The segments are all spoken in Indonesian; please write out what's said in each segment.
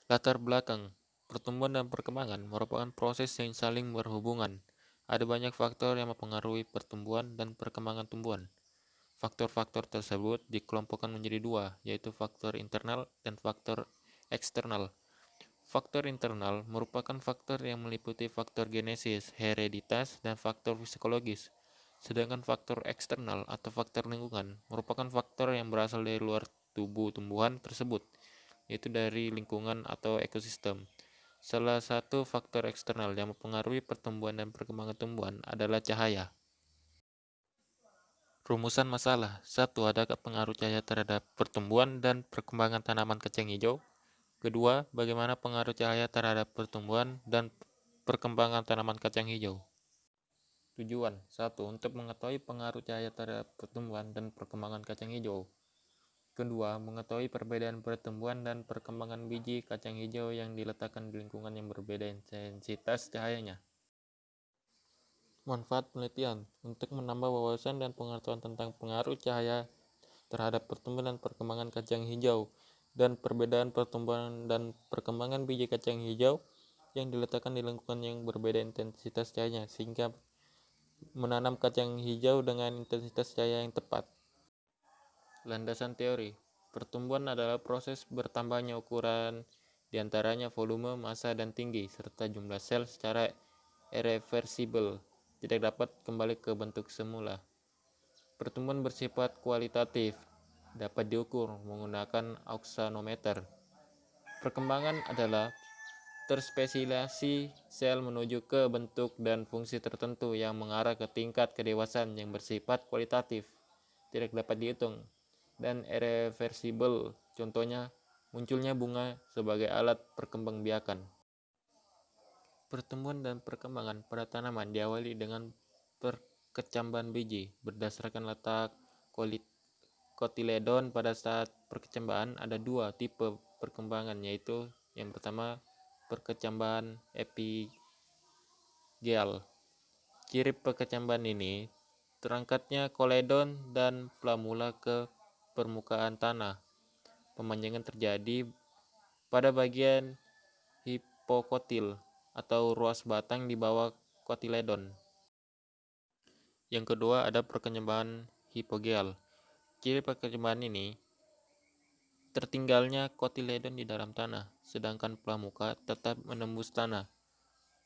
Latar belakang pertumbuhan dan perkembangan merupakan proses yang saling berhubungan. Ada banyak faktor yang mempengaruhi pertumbuhan dan perkembangan tumbuhan. Faktor-faktor tersebut dikelompokkan menjadi dua, yaitu faktor internal dan faktor eksternal. Faktor internal merupakan faktor yang meliputi faktor genesis, hereditas, dan faktor psikologis. Sedangkan faktor eksternal atau faktor lingkungan merupakan faktor yang berasal dari luar tubuh tumbuhan tersebut, yaitu dari lingkungan atau ekosistem. Salah satu faktor eksternal yang mempengaruhi pertumbuhan dan perkembangan tumbuhan adalah cahaya. Rumusan masalah. 1. Adakah pengaruh cahaya terhadap pertumbuhan dan perkembangan tanaman kacang hijau? Kedua, bagaimana pengaruh cahaya terhadap pertumbuhan dan perkembangan tanaman kacang hijau? Tujuan. 1. Untuk mengetahui pengaruh cahaya terhadap pertumbuhan dan perkembangan kacang hijau. Kedua, mengetahui perbedaan pertumbuhan dan perkembangan biji kacang hijau yang diletakkan di lingkungan yang berbeda intensitas cahayanya. Manfaat penelitian untuk menambah wawasan dan pengetahuan tentang pengaruh cahaya terhadap pertumbuhan dan perkembangan kacang hijau dan perbedaan pertumbuhan dan perkembangan biji kacang hijau yang diletakkan di lingkungan yang berbeda intensitas cahayanya, sehingga menanam kacang hijau dengan intensitas cahaya yang tepat. Landasan teori. Pertumbuhan adalah proses bertambahnya ukuran diantaranya volume, massa, dan tinggi, serta jumlah sel secara irreversibel, tidak dapat kembali ke bentuk semula. Pertumbuhan bersifat kualitatif, dapat diukur menggunakan auxanometer. Perkembangan adalah terspesialisasi sel menuju ke bentuk dan fungsi tertentu yang mengarah ke tingkat kedewasaan yang bersifat kualitatif, tidak dapat dihitung, dan irreversibel, contohnya munculnya bunga sebagai alat perkembangbiakan. Pertumbuhan dan perkembangan pada tanaman diawali dengan perkecambahan biji. Berdasarkan letak kotiledon pada saat perkecambahan, ada dua tipe perkembangan, yaitu yang pertama perkecambahan epigeal. Ciri perkecambahan ini terangkatnya koledon dan plamula ke permukaan tanah. Pemanjangan terjadi pada bagian hipokotil atau ruas batang di bawah kotiledon. Yang kedua ada perkecambahan hipogeal. Ciri perkecambahan ini tertinggalnya kotiledon di dalam tanah, sedangkan pramuka tetap menembus tanah.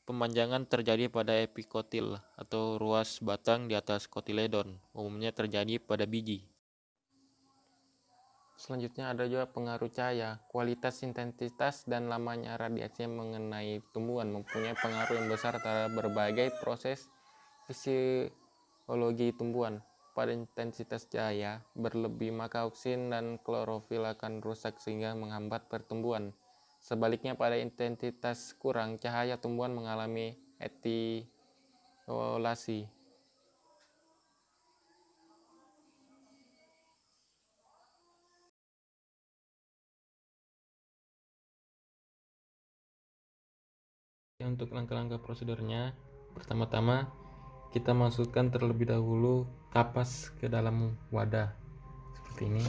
Pemanjangan terjadi pada epikotil atau ruas batang di atas kotiledon, umumnya terjadi pada biji. Selanjutnya ada juga pengaruh cahaya. Kualitas, intensitas, dan lamanya radiasi mengenai tumbuhan mempunyai pengaruh yang besar terhadap berbagai proses fisiologi tumbuhan. Pada intensitas cahaya berlebih, maka oksin dan klorofil akan rusak sehingga menghambat pertumbuhan. Sebaliknya, pada intensitas kurang cahaya, tumbuhan mengalami etiolasi. Untuk langkah-langkah prosedurnya, pertama-tama kita masukkan terlebih dahulu kapas ke dalam wadah seperti ini.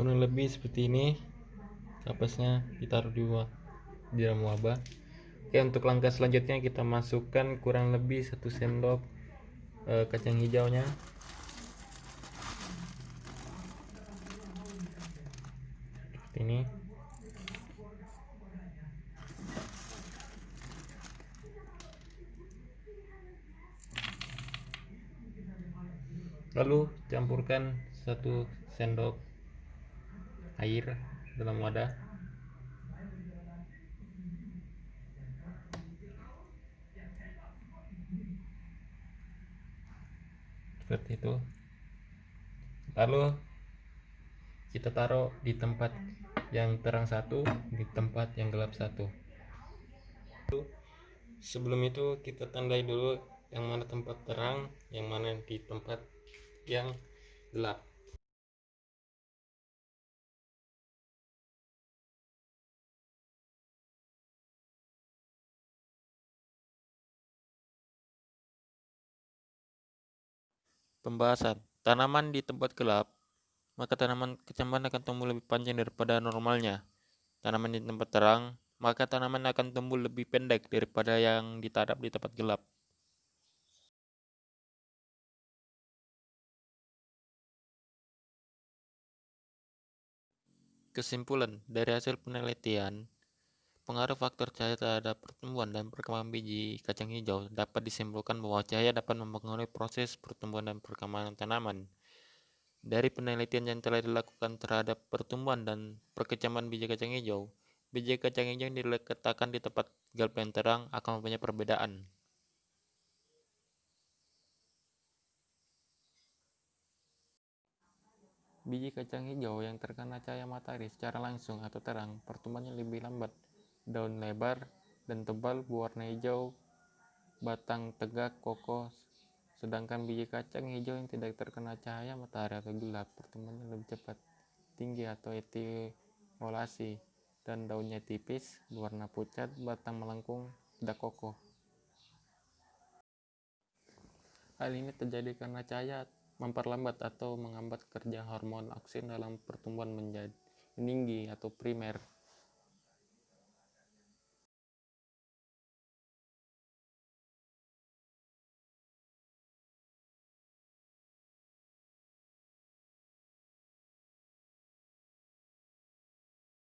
Kurang lebih seperti ini, kapasnya ditaruh di dalam wabah. Oke, untuk langkah selanjutnya kita masukkan kurang lebih 1 sendok kacang hijaunya. Seperti ini. Lalu campurkan 1 sendok air dalam wadah. Seperti itu. Lalu kita taruh di tempat yang terang satu, di tempat yang gelap satu. Sebelum itu kita tandai dulu yang mana tempat terang, yang mana di tempat yang gelap. Pembahasan tanaman di tempat gelap, maka tanaman kecambah akan tumbuh lebih panjang daripada normalnya. Tanaman di tempat terang, maka tanaman akan tumbuh lebih pendek daripada yang ditanam di tempat gelap. Kesimpulan dari hasil penelitian, pengaruh faktor cahaya terhadap pertumbuhan dan perkembangan biji kacang hijau dapat disimpulkan bahwa cahaya dapat mempengaruhi proses pertumbuhan dan perkembangan tanaman. Dari penelitian yang telah dilakukan terhadap pertumbuhan dan perkecambahan biji kacang hijau, biji kacang hijau yang diletakkan di tempat gelap dan terang akan mempunyai perbedaan. Biji kacang hijau yang terkena cahaya matahari secara langsung atau terang, pertumbuhannya lebih lambat, daun lebar dan tebal, berwarna hijau, batang tegak, kokoh. Sedangkan biji kacang hijau yang tidak terkena cahaya matahari atau gelap, pertumbuhannya lebih cepat, tinggi atau etiolasi, dan daunnya tipis, berwarna pucat, batang melengkung, tidak kokoh. Hal ini terjadi karena cahaya memperlambat atau menghambat kerja hormon auksin dalam pertumbuhan menjadi tinggi atau primer.